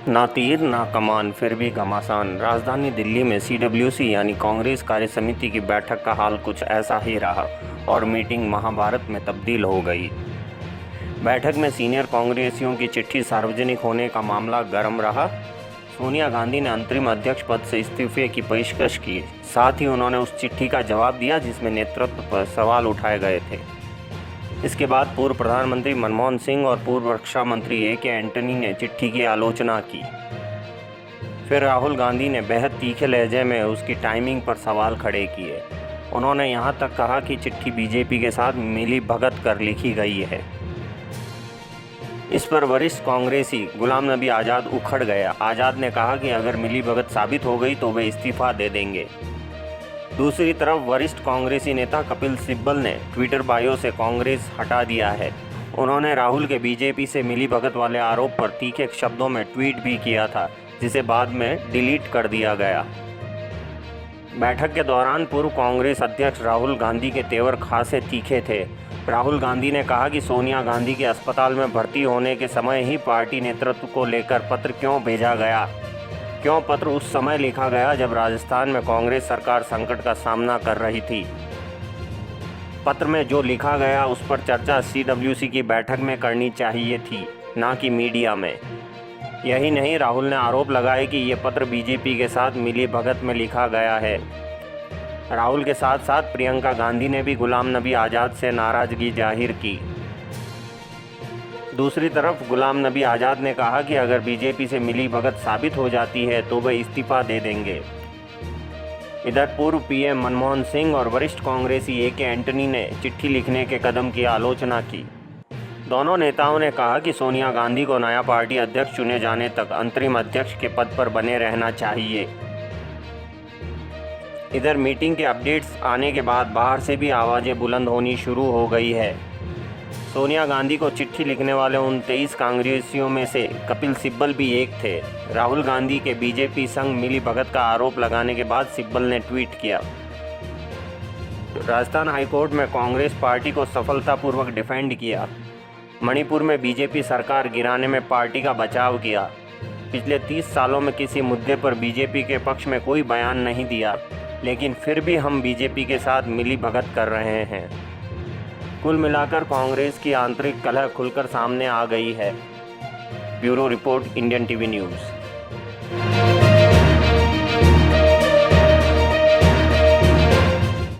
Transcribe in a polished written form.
ना तीर ना कमान फिर भी घमासान। राजधानी दिल्ली में सीडब्ल्यूसी यानी कांग्रेस कार्य समिति की बैठक का हाल कुछ ऐसा ही रहा और मीटिंग महाभारत में तब्दील हो गई। बैठक में सीनियर कांग्रेसियों की चिट्ठी सार्वजनिक होने का मामला गर्म रहा। सोनिया गांधी ने अंतरिम अध्यक्ष पद से इस्तीफे की पेशकश की। साथ ही उन्होंने उस चिट्ठी का जवाब दिया जिसमें नेतृत्व पर सवाल उठाए गए थे। इसके बाद पूर्व प्रधानमंत्री मनमोहन सिंह और पूर्व रक्षा मंत्री ए.के. एंटनी ने चिट्ठी की आलोचना की। फिर राहुल गांधी ने बेहद तीखे लहजे में उसकी टाइमिंग पर सवाल खड़े किए। उन्होंने यहाँ तक कहा कि चिट्ठी बीजेपी के साथ मिली भगत कर लिखी गई है। इस पर वरिष्ठ कांग्रेसी गुलाम नबी आज़ाद उखड़ गया। आज़ाद ने कहा कि अगर मिली भगत साबित हो गई तो वे इस्तीफा दे देंगे। दूसरी तरफ वरिष्ठ कांग्रेसी नेता कपिल सिब्बल ने ट्विटर बायो से कांग्रेस हटा दिया है। उन्होंने राहुल के बीजेपी से मिली भगत वाले आरोप पर तीखे शब्दों में ट्वीट भी किया था, जिसे बाद में डिलीट कर दिया गया। बैठक के दौरान पूर्व कांग्रेस अध्यक्ष राहुल गांधी के तेवर खासे तीखे थे। राहुल गांधी ने कहा कि सोनिया गांधी के अस्पताल में भर्ती होने के समय ही पार्टी नेतृत्व को लेकर पत्र क्यों भेजा गया, क्यों पत्र उस समय लिखा गया जब राजस्थान में कांग्रेस सरकार संकट का सामना कर रही थी। पत्र में जो लिखा गया उस पर चर्चा सीडब्ल्यूसी की बैठक में करनी चाहिए थी, ना कि मीडिया में। यही नहीं, राहुल ने आरोप लगाए कि ये पत्र बीजेपी के साथ मिली भगत में लिखा गया है। राहुल के साथ साथ प्रियंका गांधी ने भी गुलाम नबी आज़ाद से नाराज़गी जाहिर की। दूसरी तरफ गुलाम नबी आज़ाद ने कहा कि अगर बीजेपी से मिली भगत साबित हो जाती है तो वे इस्तीफा दे देंगे। इधर पूर्व पीएम मनमोहन सिंह और वरिष्ठ कांग्रेसी ए.के. एंटनी ने चिट्ठी लिखने के कदम की आलोचना की। दोनों नेताओं ने कहा कि सोनिया गांधी को नया पार्टी अध्यक्ष चुने जाने तक अंतरिम अध्यक्ष के पद पर बने रहना चाहिए। इधर मीटिंग के अपडेट्स आने के बाद बाहर से भी आवाज़ें बुलंद होनी शुरू हो गई है। सोनिया गांधी को चिट्ठी लिखने वाले उन 23 कांग्रेसियों में से कपिल सिब्बल भी एक थे। राहुल गांधी के बीजेपी संग मिली भगत का आरोप लगाने के बाद सिब्बल ने ट्वीट किया। राजस्थान हाईकोर्ट में कांग्रेस पार्टी को सफलतापूर्वक डिफेंड किया। मणिपुर में बीजेपी सरकार गिराने में पार्टी का बचाव किया। पिछले 30 सालों में किसी मुद्दे पर बीजेपी के पक्ष में कोई बयान नहीं दिया, लेकिन फिर भी हम बीजेपी के साथ मिली भगत कर रहे हैं। कुल मिलाकर कांग्रेस की आंतरिक कलह खुलकर सामने आ गई है। Bureau report, Indian TV news.